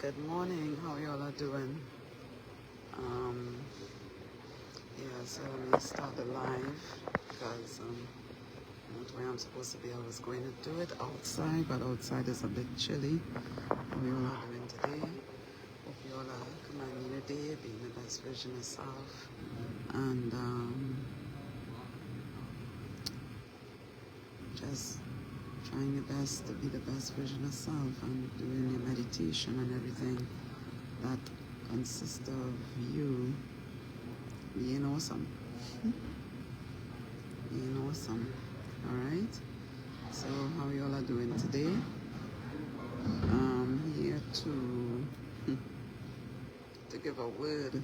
Good morning. How y'all are doing? Um, yeah, so let me start the live because not where I'm supposed to be. I was going to do it outside, but outside is a bit chilly. How y'all are doing today? Hope y'all are commanding your day, being the best version of yourself, and just trying your best to be the best version of self and doing your meditation and everything that consists of you being awesome. Being awesome. Alright? So how y'all are doing today? I'm here to give a word.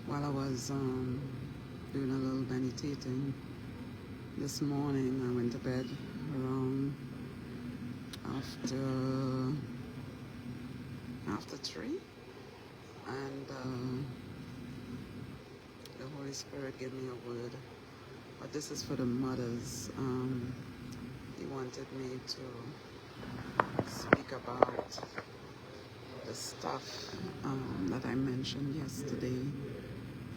While I was doing a little meditating this morning, I went to bed around after 3, and the Holy Spirit gave me a word, but this is for the mothers. He wanted me to speak about the stuff that I mentioned yesterday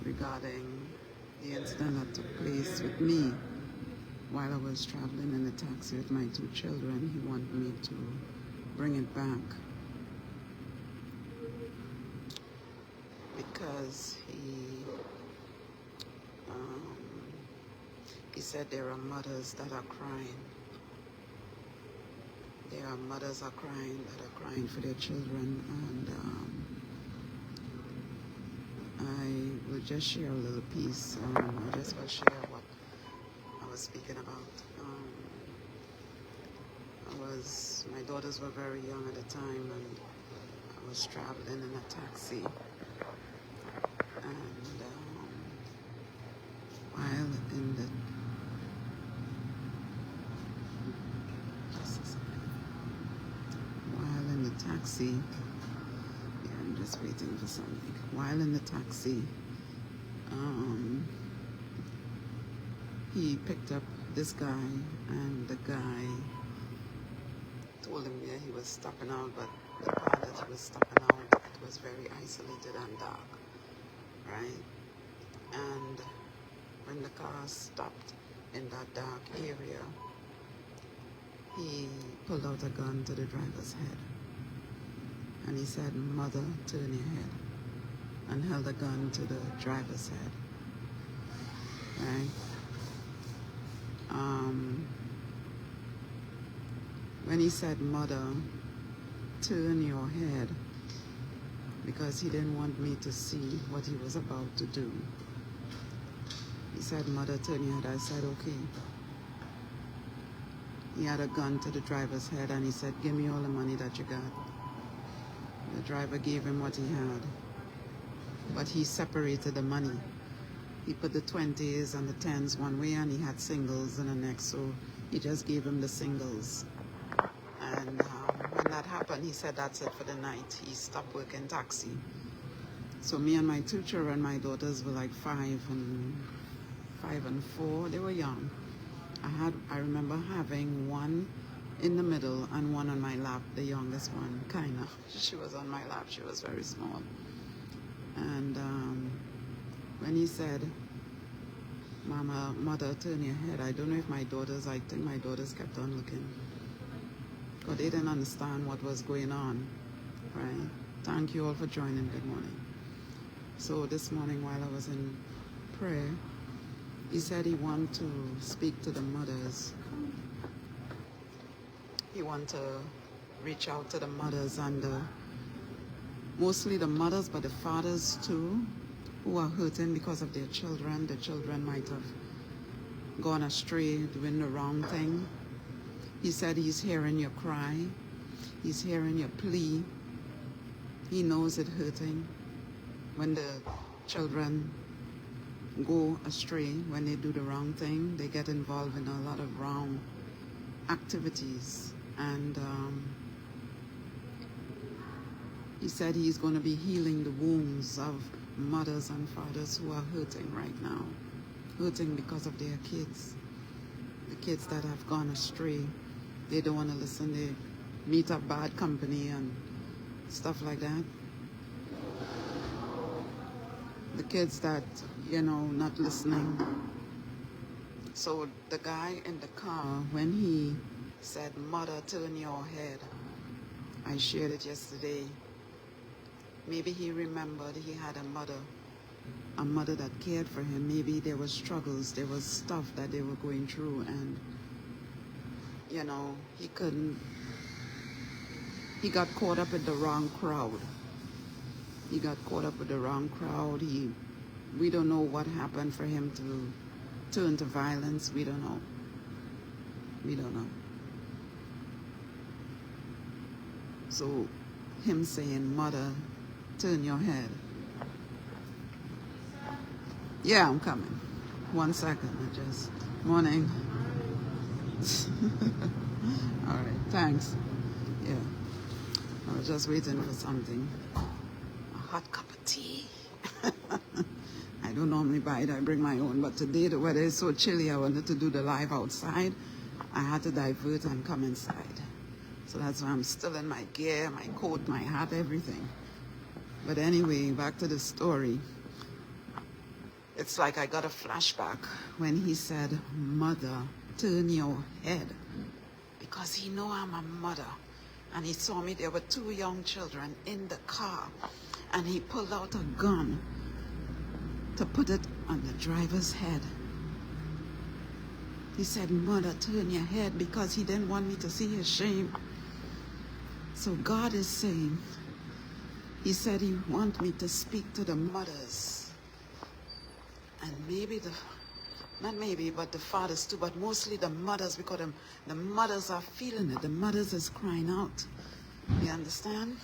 regarding the incident that took place with me while I was traveling in a taxi with my 2 children. He wanted me to bring it back because he said there are mothers that are crying. There are mothers that are crying for their children, and I will just share a little piece. I just will share what I was speaking about. My daughters were very young at the time, and I was traveling in a taxi, and while in the taxi, yeah, I'm just waiting for something. While in the taxi, he picked up this guy, and the guy told him where he was stopping out, but the part that he was stopping out, it was very isolated and dark, right? And when the car stopped in that dark area, he pulled out a gun to the driver's head, and he said, "Mother, turn your head," and held a gun to the driver's head, right? When he said, "Mother, turn your head," because he didn't want me to see what he was about to do. He said, "Mother, turn your head." I said, "Okay." He had a gun to the driver's head, and he said, "Give me all the money that you got." The driver gave him what he had, but he separated the money. He put the 20s and the 10s one way, and he had singles in the next, so he just gave him the singles. And when that happened, he said, "That's it for the night." He stopped working taxi. So me and my 2 children, my daughters were like 5 and 4. They were young. I remember having one in the middle and one on my lap, the youngest one, kind of. She was on my lap. She was very small. And when he said, "Mother, turn your head," I don't know if I think my daughters kept on looking, but they didn't understand what was going on, right? Thank you all for joining. Good morning. So this morning while I was in prayer, he said he wanted to speak to the mothers. He wanted to reach out to the mothers, and mostly the mothers, but the fathers too, who are hurting because of their children. The children might have gone astray, doing the wrong thing. He said he's hearing your cry. He's hearing your plea. He knows it's hurting when the children go astray, when they do the wrong thing. They get involved in a lot of wrong activities. And he said he's going to be healing the wounds of mothers and fathers who are hurting right now, hurting because of their kids, the kids that have gone astray. They don't want to listen. They meet up bad company and stuff like that. The kids that, you know, not listening. So the guy in the car, when he said, "Mother, turn your head," I shared it yesterday. Maybe he remembered he had a mother that cared for him. Maybe there was struggles, there was stuff that they were going through, and, you know, he got caught up in the wrong crowd. He got caught up with the wrong crowd. We don't know what happened for him to turn to violence. We don't know. We don't know. So him saying, "Mother, turn your head." Yeah, I'm coming. 1 second. Morning. All right, thanks. Yeah, I was just waiting for something. A hot cup of tea. I don't normally buy it, I bring my own, but today the weather is so chilly, I wanted to do the live outside. I had to divert and come inside. So that's why I'm still in my gear, my coat, my hat, everything. But anyway, back to the story. It's like I got a flashback when he said, "Mother, turn your head." Because he know I'm a mother. And he saw me, there were 2 young children in the car. And he pulled out a gun to put it on the driver's head. He said, "Mother, turn your head," because he didn't want me to see his shame. So God is saying, he said he wants me to speak to the mothers. And maybe not maybe, but the fathers too, but mostly the mothers, because the mothers are feeling it. The mothers is crying out. You understand?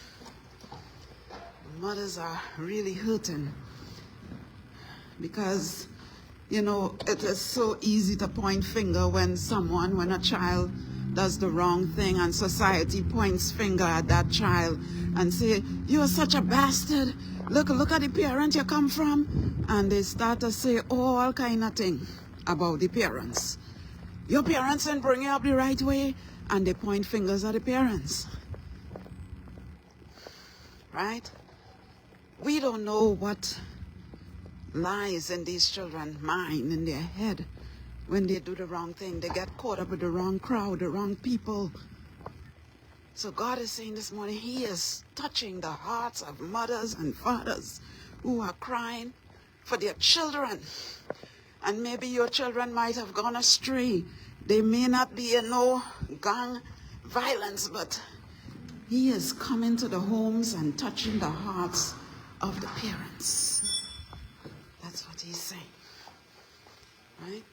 The mothers are really hurting. Because, you know, it is so easy to point finger when a child does the wrong thing, and society points finger at that child and say, "You're such a bastard. Look at the parent you come from." And they start to say all kind of thing about the parents. Your parents didn't bring you up the right way, and they point fingers at the parents. Right? We don't know what lies in these children's mind, in their head, when they do the wrong thing. They get caught up with the wrong crowd, the wrong people. So God is saying this morning, he is touching the hearts of mothers and fathers who are crying for their children. And maybe your children might have gone astray. They may not be in no gang violence, but he is coming to the homes and touching the hearts of the parents. That's what he's saying, right?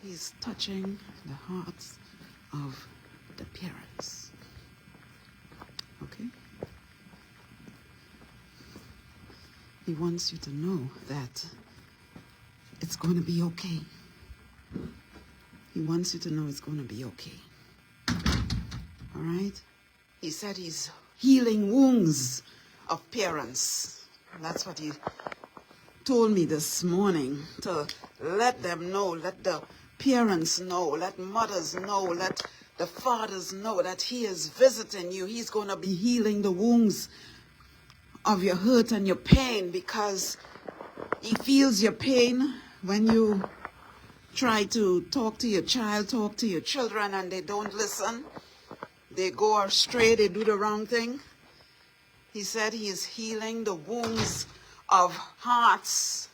He's touching the hearts of the parents. Okay? He wants you to know that it's going to be okay. He wants you to know it's going to be okay. All right? He said he's healing wounds of parents. That's what he told me this morning, to let them know, let the parents know, let mothers know, let the fathers know that he is visiting you. He's going to be healing the wounds of your hurt and your pain, because he feels your pain when you try to talk to your child, talk to your children, and they don't listen. They go astray, they do the wrong thing. He said he is healing the wounds of hearts.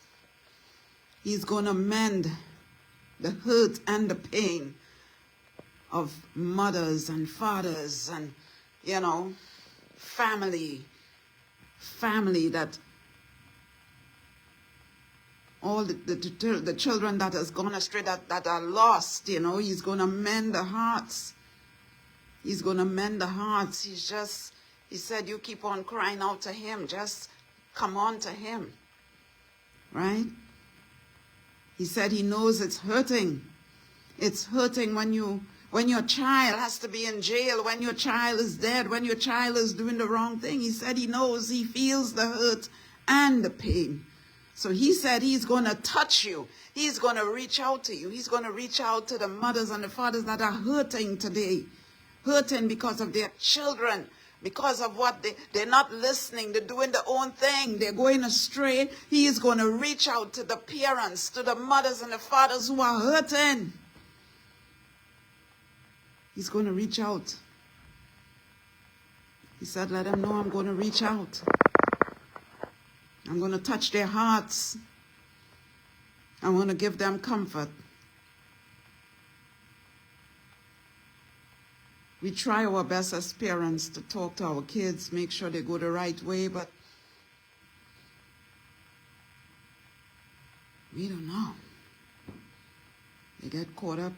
He's going to mend the hurt and the pain of mothers and fathers and, you know, family that all the children that has gone astray, that are lost, you know, he's going to mend the hearts. He's going to mend the hearts. He said, you keep on crying out to him. Just come on to him. Right? He said he knows it's hurting. It's hurting when your child has to be in jail, when your child is dead, when your child is doing the wrong thing. He said he knows, he feels the hurt and the pain. So he said he's going to touch you. He's going to reach out to you. He's going to reach out to the mothers and the fathers that are hurting today. Hurting because of their children because of what they're not listening, they're doing their own thing, they're going astray, he is going to reach out to the parents, to the mothers and the fathers who are hurting. He's going to reach out. He said, let them know I'm going to reach out. I'm going to touch their hearts. I'm going to give them comfort. We try our best as parents to talk to our kids, make sure they go the right way, but we don't know. They get caught up,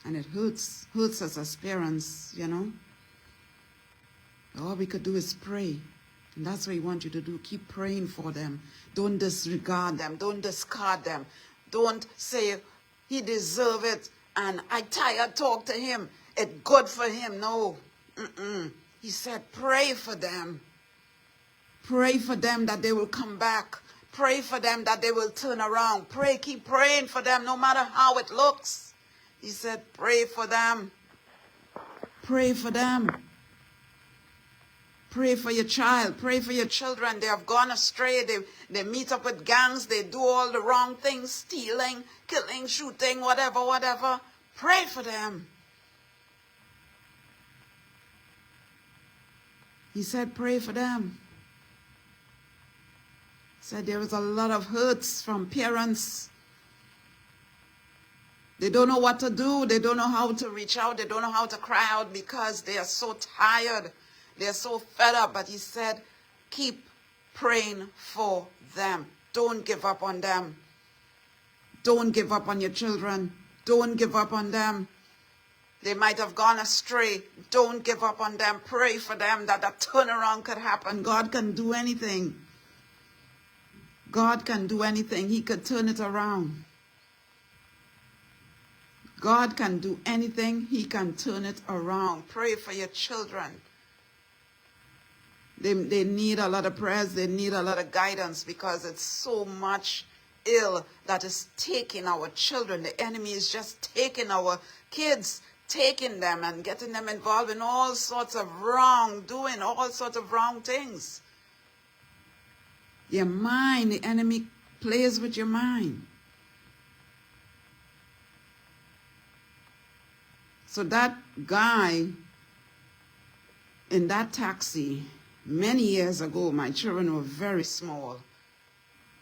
and it hurts us as parents, you know. All we could do is pray, and that's what we want you to do. Keep praying for them. Don't disregard them. Don't discard them. Don't say, he deserves it, and I tired talk to him. It's good for him. No. He said, pray for them. Pray for them that they will come back. Pray for them that they will turn around. Pray, keep praying for them no matter how it looks. He said, pray for them. Pray for them. Pray for your child. Pray for your children. They have gone astray. They meet up with gangs. They do all the wrong things, stealing, killing, shooting, whatever. Pray for them. He said, pray for them. He said there is a lot of hurts from parents. They don't know what to do. They don't know how to reach out. They don't know how to cry out because they are so tired. They're so fed up. But he said, keep praying for them. Don't give up on them. Don't give up on your children. Don't give up on them. They might have gone astray. Don't give up on them. Pray for them that a turnaround could happen. God can do anything. God can do anything. He could turn it around. God can do anything. He can turn it around. Pray for your children. They need a lot of prayers. They need a lot of guidance because it's so much ill that is taking our children. The enemy is just taking our kids, taking them and getting them involved in all sorts of wrong, doing all sorts of wrong things. Your mind, the enemy plays with your mind. So that guy in that taxi, many years ago, my children were very small,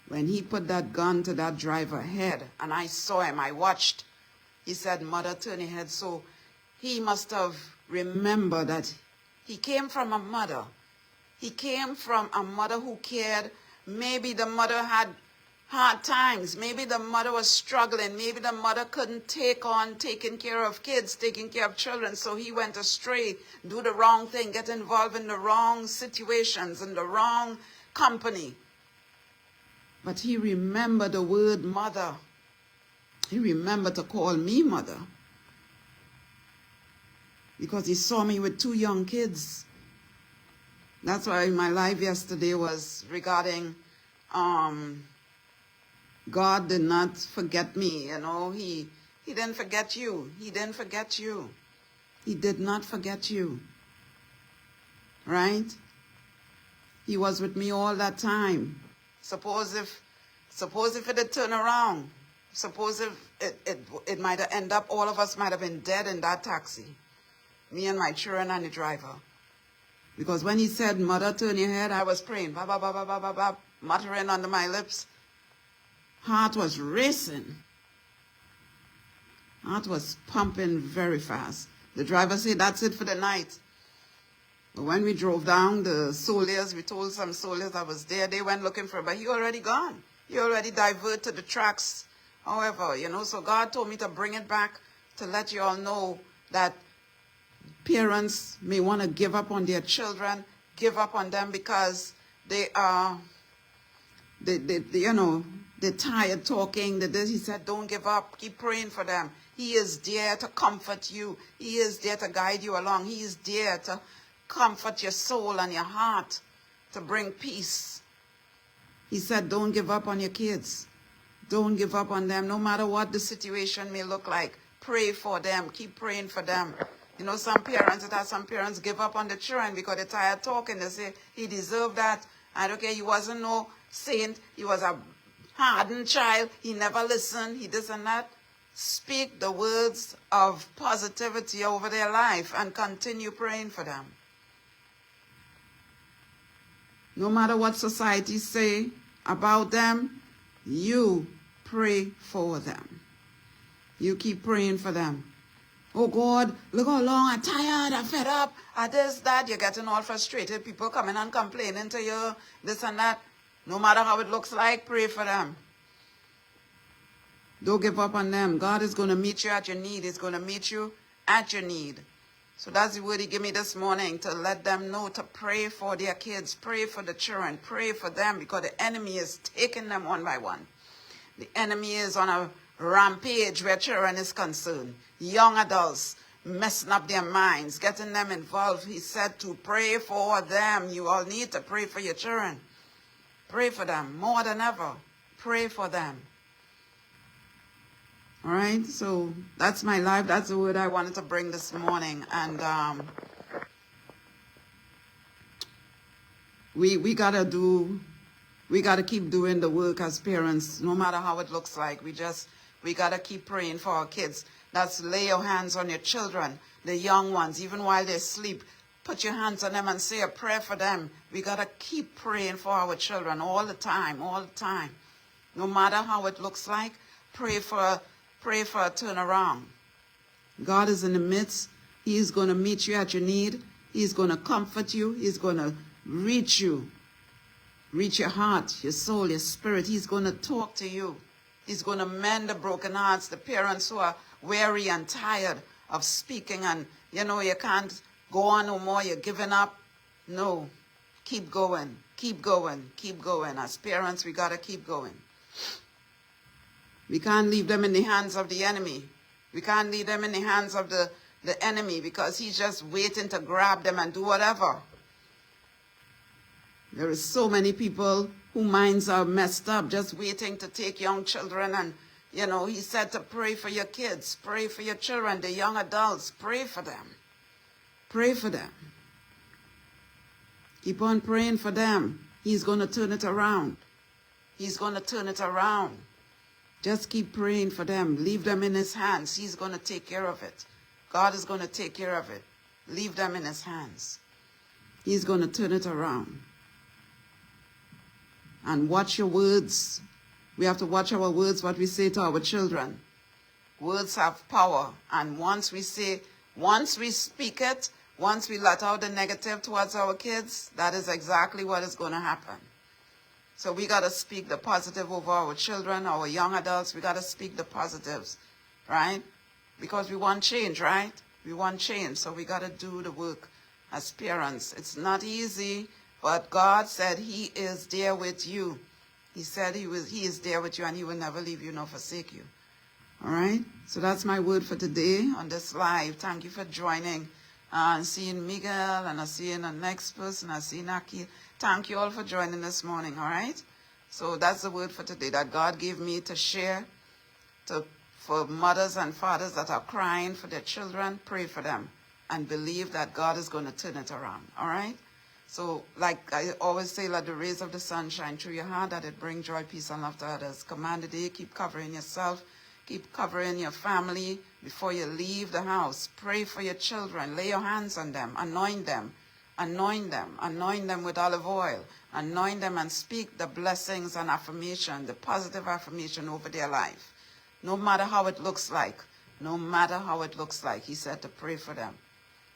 when he put that gun to that driver's head, and I saw him, I watched, he said, "Mother, turn your head." So he must have remembered that he came from a mother. He came from a mother who cared. Maybe the mother had hard times. Maybe the mother was struggling. Maybe the mother couldn't take on taking care of kids, taking care of children. So he went astray, do the wrong thing, get involved in the wrong situations, in the wrong company. But he remembered the word mother. He remembered to call me mother. Because he saw me with 2 young kids. That's why my live yesterday was regarding God did not forget me, you know. He didn't forget you. He didn't forget you. He did not forget you. Right? He was with me all that time. Suppose if it had turned around, suppose if it might have ended up, all of us might have been dead in that taxi. Me and my children and the driver. Because when he said, "Mother, turn your head," I was praying, ba, ba, ba, ba, ba, ba, ba, muttering under my lips. Heart was racing. Heart was pumping very fast. The driver said, "That's it for the night." But when we drove down, the soldiers, we told some soldiers that was there, they went looking for him, but he already gone. He already diverted to the tracks. However, you know, so God told me to bring it back to let you all know that parents may want to give up on their children, give up on them because they are, you know, they're tired talking. He said, don't give up. Keep praying for them. He is there to comfort you. He is there to guide you along. He is there to comfort your soul and your heart, to bring peace. He said, don't give up on your kids. Don't give up on them, no matter what the situation may look like. Pray for them. Keep praying for them. You know, some parents give up on the children because they're tired talking. They say, he deserved that. I don't care, he wasn't no saint. He was a hardened child. He never listened. He this and that. Speak the words of positivity over their life and continue praying for them. No matter what society say about them, you pray for them. You keep praying for them. Oh God, look how long I'm tired, I'm fed up, I this, that. You're getting all frustrated. People coming and complaining to you, this and that. No matter how it looks like, pray for them. Don't give up on them. God is going to meet you at your need. He's going to meet you at your need. So that's the word he gave me this morning, to let them know to pray for their kids, pray for the children, pray for them, because the enemy is taking them one by one. The enemy is on a rampage where children is concerned. Young adults messing up their minds, getting them involved. He said to pray for them. You all need to pray for your children. Pray for them more than ever. Pray for them. All right, so that's my life. That's the word I wanted to bring this morning. And we gotta keep doing the work as parents, no matter how it looks like. We gotta keep praying for our kids. That's lay your hands on your children, the young ones, even while they sleep. Put your hands on them and say a prayer for them. We gotta keep praying for our children all the time, all the time. No matter how it looks like, pray for a turnaround. God is in the midst. He is going to meet you at your need. He's going to comfort you. He's going to reach you. Reach your heart, your soul, your spirit. He's going to talk to you. He's going to mend the broken hearts, the parents who are weary and tired of speaking and, you know, you can't go on no more, you're giving up. No, keep going, keep going, keep going. As parents, we got to keep going. We can't leave them in the hands of the enemy. We can't leave them in the hands of the enemy, because he's just waiting to grab them and do whatever. There is so many people whose minds are messed up, just waiting to take young children. And, you know, he said to pray for your kids, pray for your children, the young adults, pray for them. Pray for them. Keep on praying for them. He's going to turn it around. He's going to turn it around. Just keep praying for them. Leave them in his hands. He's going to take care of it. God is going to take care of it. Leave them in his hands. He's going to turn it around. And watch your words. We have to watch our words, what we say to our children. Words have power. And once we speak it, once we let out the negative towards our kids, that is exactly what is going to happen. So we got to speak the positive over our children, our young adults. We got to speak the positives, right? Because we want change, right? We want change, so we got to do the work as parents. It's not easy, but God said he is there with you. He said he is there with you, and he will never leave you nor forsake you. All right? So that's my word for today on this live. Thank you for joining. And seeing Miguel, and I see the next person, I see Naki. Thank you all for joining this morning, all right? So that's the word for today that God gave me to share for mothers and fathers that are crying for their children. Pray for them and believe that God is going to turn it around, all right? So like I always say, let the rays of the sun shine through your heart, that it bring joy, peace, and love to others. Command the day, keep covering yourself. Keep covering your family before you leave the house. Pray for your children. Lay your hands on them. Anoint them. Anoint them. Anoint them with olive oil. Anoint them and speak the blessings and affirmation, the positive affirmation over their life. No matter how it looks like. No matter how it looks like. He said to pray for them.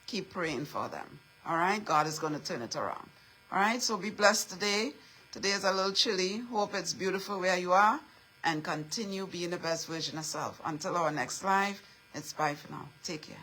Keep praying for them. All right? God is going to turn it around. All right? So be blessed today. Today is a little chilly. Hope it's beautiful where you are. And continue being the best version of self. Until our next live, it's bye for now. Take care.